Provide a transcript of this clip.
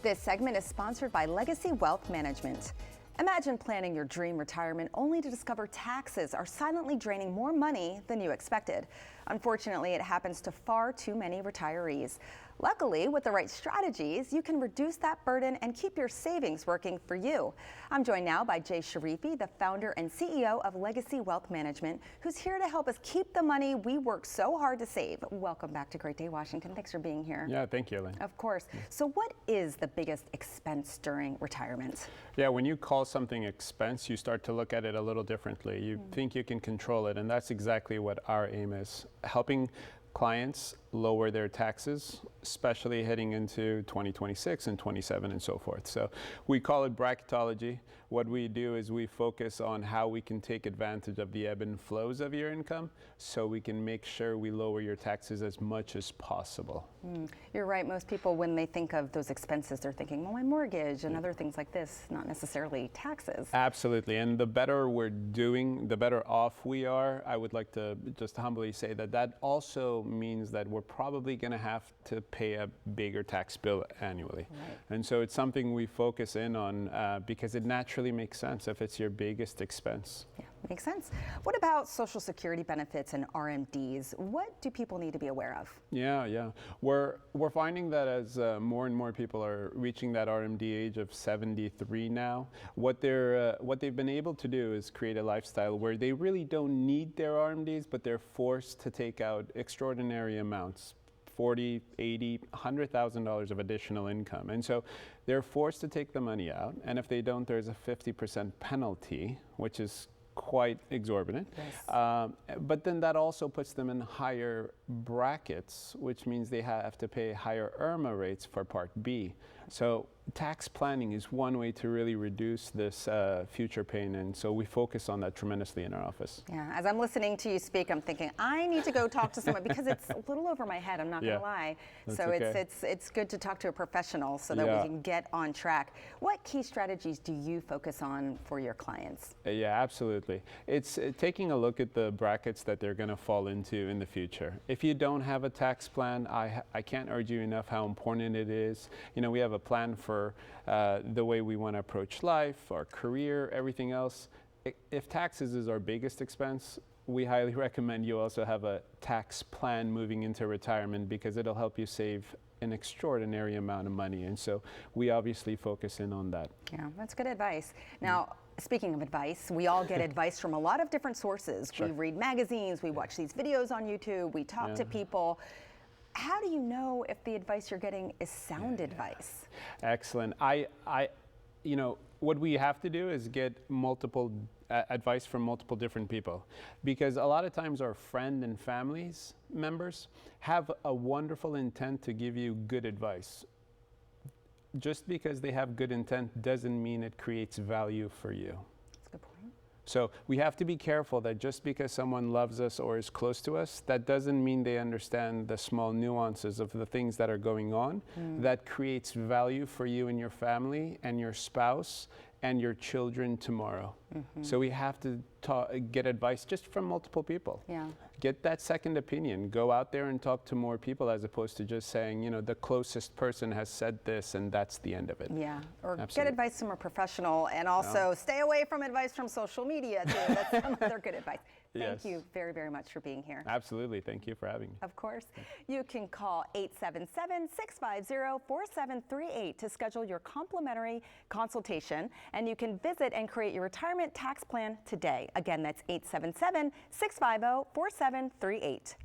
This segment is sponsored by Legacy Wealth Management. Imagine planning your dream retirement only to discover taxes are silently draining more money than you expected. Unfortunately, it happens to far too many retirees. Luckily, with the right strategies, you can reduce that burden and keep your savings working for you. I'm joined now by Jay Sharifi, the founder and CEO of Legacy Wealth Management, who's here to help us keep the money we work so hard to save. Welcome back to Great Day, Washington. Thanks for being here. Yeah, thank you, Elaine. Of course. So what is the biggest expense during retirement? Yeah, when you call something expense, you start to look at it a little differently. You think you can control it, and that's exactly what our aim is, helping clients lower their taxes, especially heading into 2026 and 27 and so forth. So we call it bracketology. What we do is we focus on how we can take advantage of the ebb and flows of your income so we can make sure we lower your taxes as much as possible. You're right. Most people, when they think of those expenses, they're thinking, well, my mortgage and other things like this, not necessarily taxes. Absolutely. And the better we're doing, the better off we are. I would like to just humbly say that that also means that we're probably going to have to pay a bigger tax bill annually. Right. And so it's something we focus in on because it naturally makes sense if it's your biggest expense. Yeah, makes sense. What about Social Security benefits and RMDs? What do people need to be aware of? Yeah. We're finding that as more and more people are reaching that RMD age of 73 now, what they've been able to do is create a lifestyle where they really don't need their RMDs, but they're forced to take out extraordinary amounts. $40,000, $80,000, $100,000 of additional income. And so they're forced to take the money out. And if they don't, there's a 50% penalty, which is quite exorbitant. Yes. But then that also puts them in higher brackets, which means they have to pay higher IRMA rates for Part B. So tax planning is one way to really reduce this future pain, and so we focus on that tremendously in our office. Yeah, as I'm listening to you speak, I'm thinking I need to go talk to someone because it's a little over my head, I'm not going to lie. That's so okay. it's good to talk to a professional so that we can get on track. What key strategies do you focus on for your clients? Yeah, absolutely. It's taking a look at the brackets that they're going to fall into in the future. If you don't have a tax plan, I can't urge you enough how important it is. You know, we have a plan for the way we want to approach life, our career, everything else. If taxes is our biggest expense, we highly recommend you also have a tax plan moving into retirement because it'll help you save an extraordinary amount of money. And so we obviously focus in on that. Yeah, that's good advice. Now, speaking of advice, we all get advice from a lot of different sources. Sure. We read magazines, we watch these videos on YouTube, we talk to people. How do you know if the advice you're getting is sound advice? Excellent. You know, what we have to do is get multiple advice from multiple different people, because a lot of times our friend and families members have a wonderful intent to give you good advice. Just because they have good intent doesn't mean it creates value for you. That's a good point. So we have to be careful that just because someone loves us or is close to us, that doesn't mean they understand the small nuances of the things that are going on that creates value for you and your family and your spouse and your children tomorrow. So we have to get advice just from multiple people. Yeah. Get that second opinion. Go out there and talk to more people as opposed to just saying, you know, the closest person has said this and that's the end of it. Yeah, or Absolutely. Get advice from a professional, and also stay away from advice from social media too. That's some other good advice. Thank you very, very much for being here. Absolutely. Thank you for having me. Of course. You can call 877-650-4738 to schedule your complimentary consultation, and you can visit and create your retirement tax plan today. Again, that's 877-650-4738.